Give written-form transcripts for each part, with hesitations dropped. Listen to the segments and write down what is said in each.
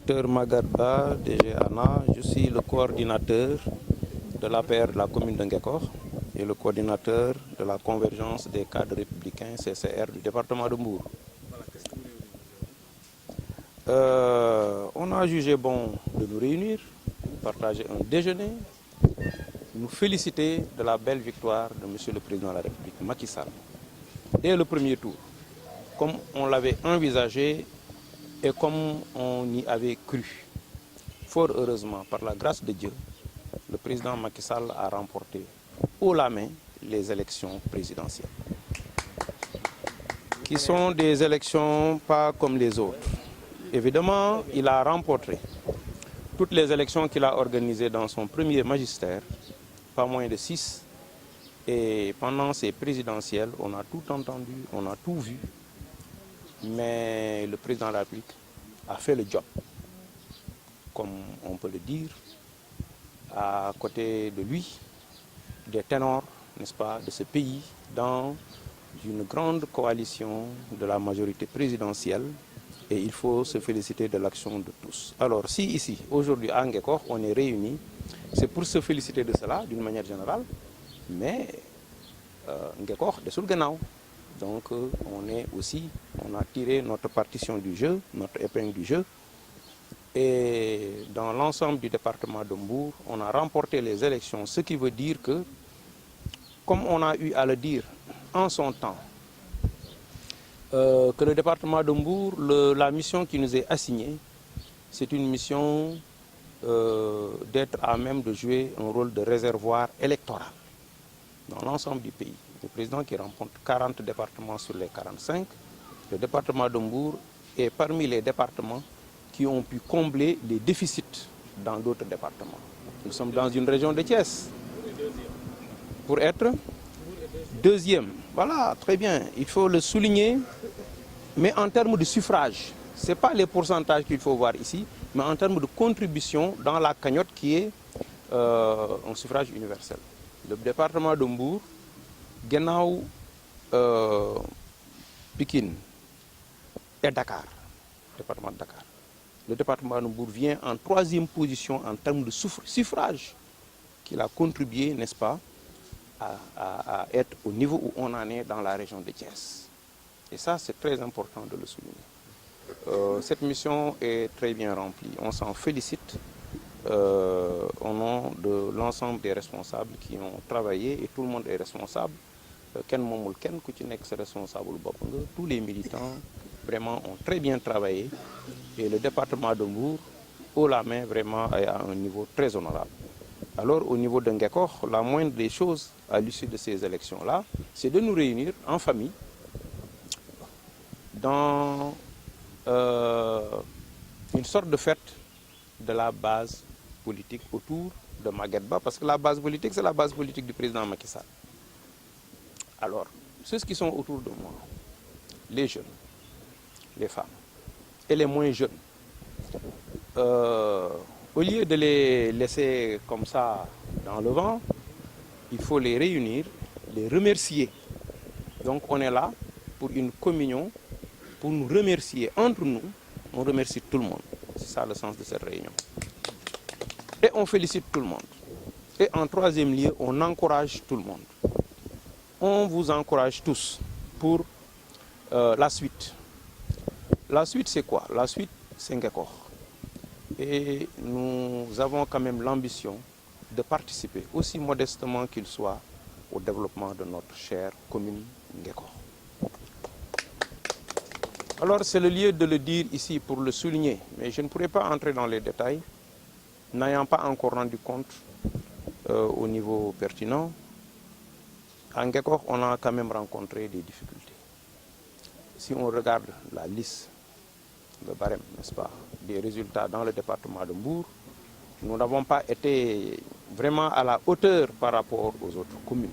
Docteur Magadba, DG ANA, je suis le coordinateur de l'APR de la commune de Ngekor et le coordinateur de la convergence des cadres républicains CCR du département de Mbour. On a jugé bon de nous réunir, partager un déjeuner, nous féliciter de la belle victoire de M. le Président de la République, Macky Sall, dès le premier tour, comme on l'avait envisagé et comme on y avait cru. Fort heureusement, par la grâce de Dieu, le président Macky Sall a remporté haut la main les élections présidentielles, qui sont des élections pas comme les autres. Évidemment, il a remporté toutes les élections qu'il a organisées dans son premier magistère, pas moins de 6. Et pendant ces présidentielles, on a tout entendu, on a tout vu. Mais le président de la République a fait le job, comme on peut le dire. À côté de lui, des ténors, n'est-ce pas, de ce pays, dans une grande coalition de la majorité présidentielle. Et il faut se féliciter de l'action de tous. Alors, si ici, aujourd'hui, à Ngekor, on est réunis, c'est pour se féliciter de cela, d'une manière générale, mais Ngekor, de Sulganao. Donc, on a tiré notre partition du jeu, notre épingle du jeu. Et dans l'ensemble du département de Mbour, on a remporté les élections, ce qui veut dire que, comme on a eu à le dire en son temps, que le département de Mbour, la mission qui nous est assignée, c'est une mission d'être à même de jouer un rôle de réservoir électoral dans l'ensemble du pays. Le président qui remporte 40 départements sur les 45, le département de Mbour est parmi les départements qui ont pu combler les déficits dans d'autres départements. Nous sommes dans une région de Thiès. Pour être deuxième. Voilà, très bien, il faut le souligner. Mais en termes de suffrage, ce n'est pas les pourcentages qu'il faut voir ici, mais en termes de contribution dans la cagnotte qui est un suffrage universel. Le département de Mbour, Guénaou, Pikine et Dakar, département de Dakar. Le département de Mbour vient en troisième position en termes de suffrage qu'il a contribué, n'est-ce pas, à être au niveau où on en est dans la région de Thiès. Et ça, c'est très important de le souligner. Cette mission est très bien remplie. On s'en félicite au nom de l'ensemble des responsables qui ont travaillé, et tout le monde est responsable. Tous les militants vraiment ont très bien travaillé et le département de Mbour, haut la main, vraiment est à un niveau très honorable. Alors au niveau de Ngekor, la moindre des choses à l'issue de ces élections-là, c'est de nous réunir en famille dans une sorte de fête de la base politique autour de Maguetba, parce que la base politique, c'est la base politique du président Macky Sall. Alors, ceux qui sont autour de moi, les jeunes, les femmes et les moins jeunes, au lieu de les laisser comme ça dans le vent, il faut les réunir, les remercier. Donc on est là pour une communion, pour nous remercier entre nous. On remercie tout le monde. C'est ça le sens de cette réunion. Et on félicite tout le monde. Et en troisième lieu, on encourage tout le monde. On vous encourage tous pour la suite. La suite, c'est quoi? La suite, c'est Ngekor. Et nous avons quand même l'ambition de participer, aussi modestement qu'il soit, au développement de notre chère commune Ngekor. Alors, c'est le lieu de le dire ici pour le souligner, mais je ne pourrais pas entrer dans les détails, n'ayant pas encore rendu compte au niveau pertinent. À Ngekor, on a quand même rencontré des difficultés. Si on regarde la liste, le barème, n'est-ce pas, des résultats dans le département de Mbour, nous n'avons pas été vraiment à la hauteur par rapport aux autres communes.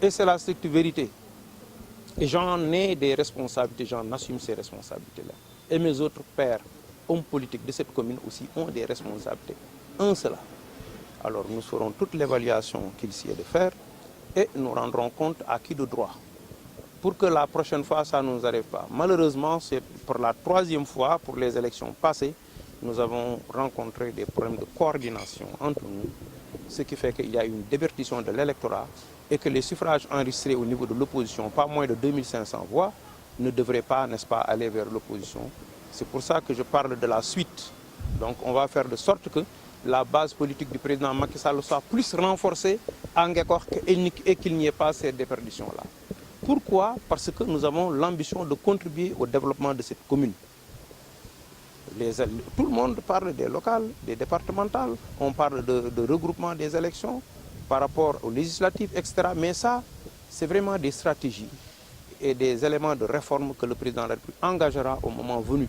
Et c'est la stricte vérité. Et j'en ai des responsabilités, j'en assume ces responsabilités-là. Et mes autres pairs, hommes politiques de cette commune aussi, ont des responsabilités. Un cela. Alors nous ferons toute l'évaluation qu'il s'y est de faire et nous rendrons compte à qui de droit. Pour que la prochaine fois, ça ne nous arrive pas. Malheureusement, c'est pour la troisième fois, pour les élections passées, nous avons rencontré des problèmes de coordination entre nous, ce qui fait qu'il y a une déperdition de l'électorat et que les suffrages enregistrés au niveau de l'opposition, pas moins de 2500 voix, ne devraient pas, n'est-ce pas, aller vers l'opposition. C'est pour ça que je parle de la suite. Donc on va faire de sorte que la base politique du président Macky Sall soit plus renforcée à Ngekor et qu'il n'y ait pas ces déperditions-là. Pourquoi? Parce que nous avons l'ambition de contribuer au développement de cette commune. Tout le monde parle des locales, des départementales, on parle de regroupement des élections par rapport aux législatives, etc. Mais ça, c'est vraiment des stratégies et des éléments de réforme que le président de la République engagera au moment venu.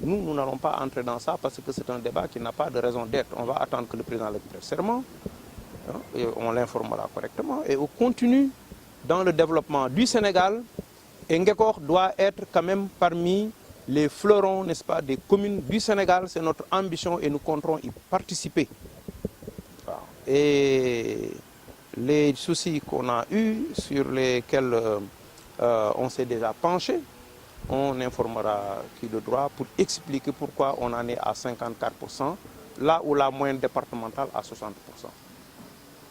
Nous n'allons pas entrer dans ça parce que c'est un débat qui n'a pas de raison d'être. On va attendre que le président le prête serment, et on l'informera correctement et on continue dans le développement du Sénégal. Et Ngekor doit être quand même parmi les fleurons, n'est-ce pas, des communes du Sénégal. C'est notre ambition et nous compterons y participer. Et les soucis qu'on a eus, sur lesquels on s'est déjà penché, on informera qui de droit pour expliquer pourquoi on en est à 54%, là où la moyenne départementale à 60%.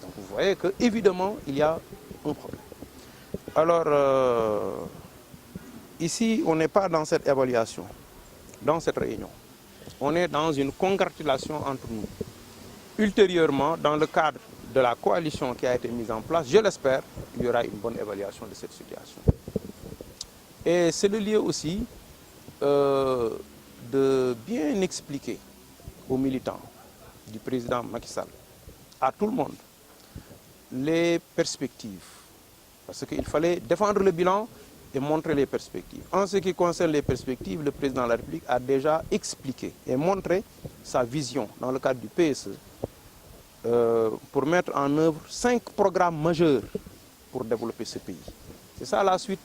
Donc vous voyez qu'évidemment, il y a un problème. Alors, ici, on n'est pas dans cette évaluation, dans cette réunion. On est dans une congratulation entre nous. Ultérieurement, dans le cadre de la coalition qui a été mise en place, je l'espère, il y aura une bonne évaluation de cette situation. Et c'est le lieu aussi de bien expliquer aux militants du président Macky Sall, à tout le monde, les perspectives. Parce qu'il fallait défendre le bilan et montrer les perspectives. En ce qui concerne les perspectives, le président de la République a déjà expliqué et montré sa vision dans le cadre du PSE pour mettre en œuvre 5 programmes majeurs pour développer ce pays. C'est ça la suite.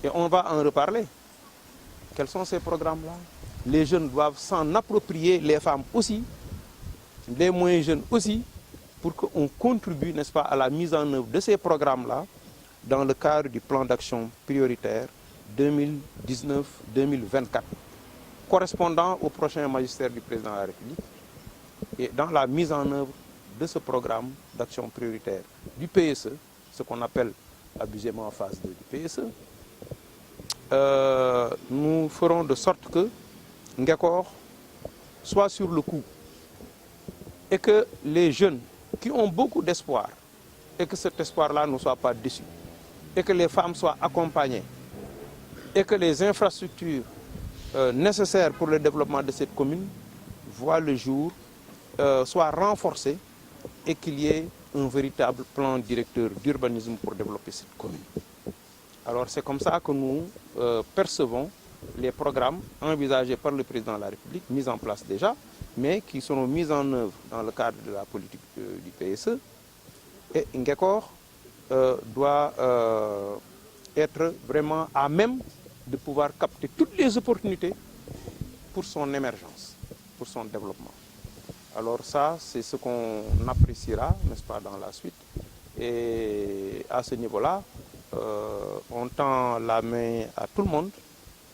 Et on va en reparler. Quels sont ces programmes-là? Les jeunes doivent s'en approprier, les femmes aussi, les moins jeunes aussi, pour qu'on contribue, n'est-ce pas, à la mise en œuvre de ces programmes-là dans le cadre du plan d'action prioritaire 2019-2024, correspondant au prochain magistère du président de la République, et dans la mise en œuvre de ce programme d'action prioritaire du PSE, ce qu'on appelle abusément en phase 2 du PSE, nous ferons de sorte que Ngekor soit sur le coup et que les jeunes qui ont beaucoup d'espoir et que cet espoir-là ne soit pas déçu et que les femmes soient accompagnées et que les infrastructures nécessaires pour le développement de cette commune voient le jour, soient renforcées et qu'il y ait un véritable plan directeur d'urbanisme pour développer cette commune. Alors c'est comme ça que nous percevons les programmes envisagés par le président de la République, mis en place déjà, mais qui seront mis en œuvre dans le cadre de la politique du PSE. Et Ngekor doit être vraiment à même de pouvoir capter toutes les opportunités pour son émergence, pour son développement. Alors ça, c'est ce qu'on appréciera, n'est-ce pas, dans la suite. Et à ce niveau-là, on tend la main à tout le monde.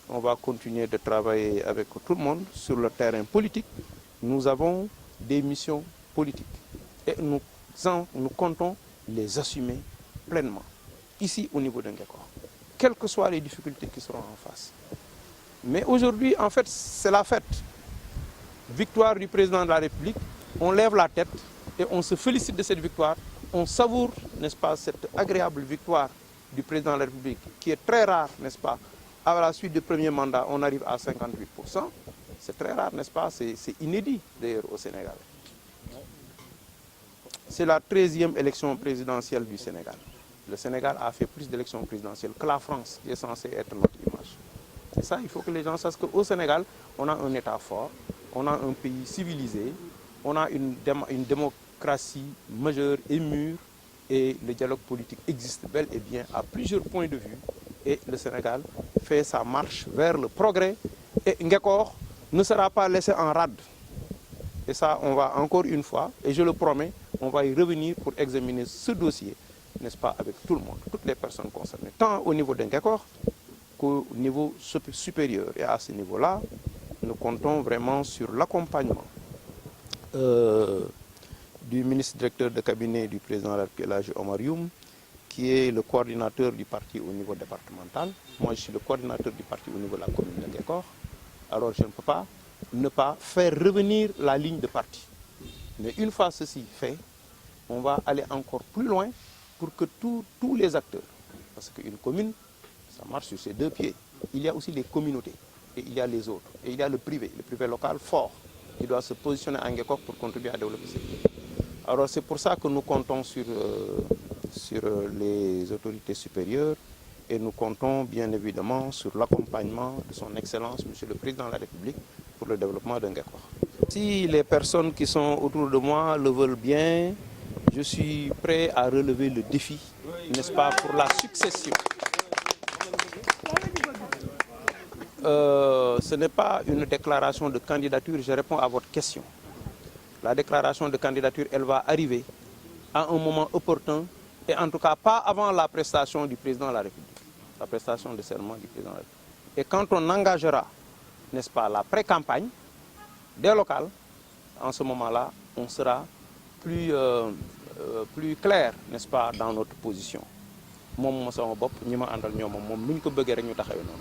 On va continuer de travailler avec tout le monde sur le terrain politique. Nous avons des missions politiques et nous comptons les assumer pleinement, ici au niveau de Ngekor, quelles que soient les difficultés qui seront en face. Mais aujourd'hui, en fait, c'est la fête. Victoire du président de la République, on lève la tête et on se félicite de cette victoire. On savoure, n'est-ce pas, cette agréable victoire du président de la République, qui est très rare, n'est-ce pas. À la suite du premier mandat, on arrive à 58%. C'est très rare, n'est-ce pas? C'est inédit, d'ailleurs, au Sénégal. C'est la 13e élection présidentielle du Sénégal. Le Sénégal a fait plus d'élections présidentielles que la France, qui est censée être notre image. Et ça, il faut que les gens sachent qu'au Sénégal, on a un État fort, on a un pays civilisé, on a une démocratie majeure et mûre, et le dialogue politique existe bel et bien à plusieurs points de vue. Et le Sénégal fait sa marche vers le progrès. Et Ngekor ne sera pas laissé en rade. Et ça, on va encore une fois, et je le promets, on va y revenir pour examiner ce dossier, n'est-ce pas, avec tout le monde, toutes les personnes concernées, tant au niveau de Ngekor qu'au niveau supérieur. Et à ce niveau-là, nous comptons vraiment sur l'accompagnement du ministre directeur de cabinet du président de la République, El Hadji Omar Youm, qui est le coordinateur du parti au niveau départemental. Moi, je suis le coordinateur du parti au niveau de la commune de Ngekokh. Alors, je ne peux pas ne pas faire revenir la ligne de parti. Mais une fois ceci fait, on va aller encore plus loin pour que tous les acteurs, parce qu'une commune, ça marche sur ses deux pieds. Il y a aussi les communautés et il y a les autres. Et il y a le privé local fort, qui doit se positionner à Ngekokh pour contribuer à développer ce pays. Alors c'est pour ça que nous comptons sur les autorités supérieures et nous comptons bien évidemment sur l'accompagnement de son Excellence, Monsieur le Président de la République, pour le développement de Ngekokh. Si les personnes qui sont autour de moi le veulent bien, je suis prêt à relever le défi, n'est-ce pas, pour la succession. Ce n'est pas une déclaration de candidature, je réponds à votre question. La déclaration de candidature, elle va arriver à un moment opportun et en tout cas pas avant la prestation du président de la République, la prestation de serment du président de la République. Et quand on engagera, n'est-ce pas, la pré-campagne des locales, en ce moment-là, on sera plus clair, n'est-ce pas, dans notre position. Moi, sama bopp ñi ma àndal ñoom moom nuñ ko bëggee rek ñu taxawee noonu.